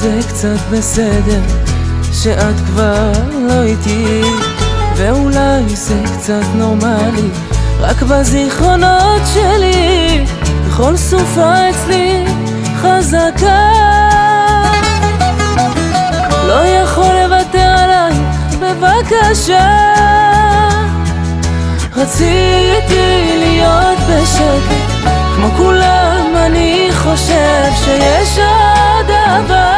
זה קצת בסדר שאת כבר לא איתי, ואולי זה קצת נורמלי רק בזיכרונות שלי. בכל סופה אצלי חזקה, לא יכול לוותר עליי, בבקשה. רציתי להיות בשקט כמו כולם, אני חושב שיש עוד אהבה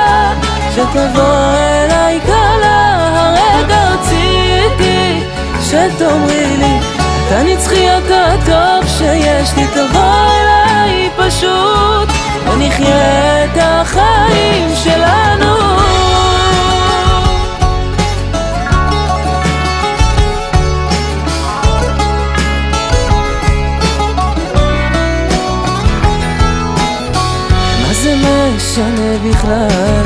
שתבוא אליי קלה. הרגע רציתי שתאמרי לי אתה נצחי, אתה טוב שיש לי, תבוא אליי פשוט ונחיה את החיים שלנו. מה זה משנה בכלל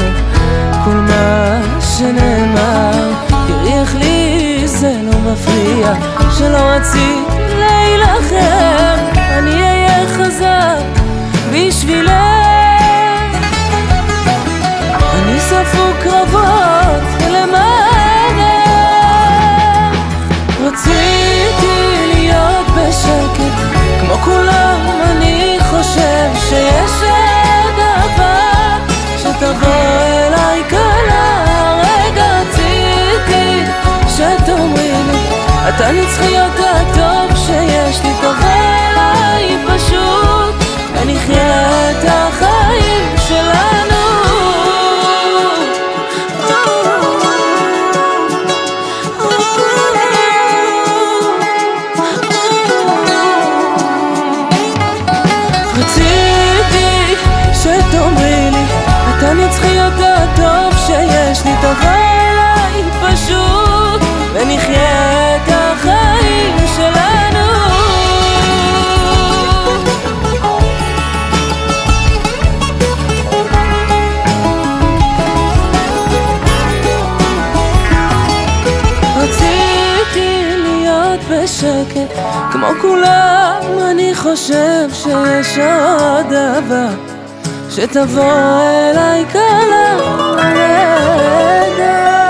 כל מה שנאמר? תראי איך לי זה לא מפריע שלא רצית להילחם. אני אהיה חזק בשבילך, אני ספוג קרבות למענך. רציתי להיות בשקט כמו כולם, אני חושב שיש עוד אהבה שתבוא אליי קלה. הרגע רציתי שתאמרי לי אתה נצחי, אתה טוב שיש לי, תבוא אליי פשוט ונחיה את החיים שלנו. רציתי שתאמרי לי אתה נצחי, אתה טוב שיש לי, תבוא אליי פשוט ונחיה את החיים שלנו. רציתי להיות בשקט כמו כולם, אני חושב שיש עוד אהבה שתבוא אליי קלה. הרגע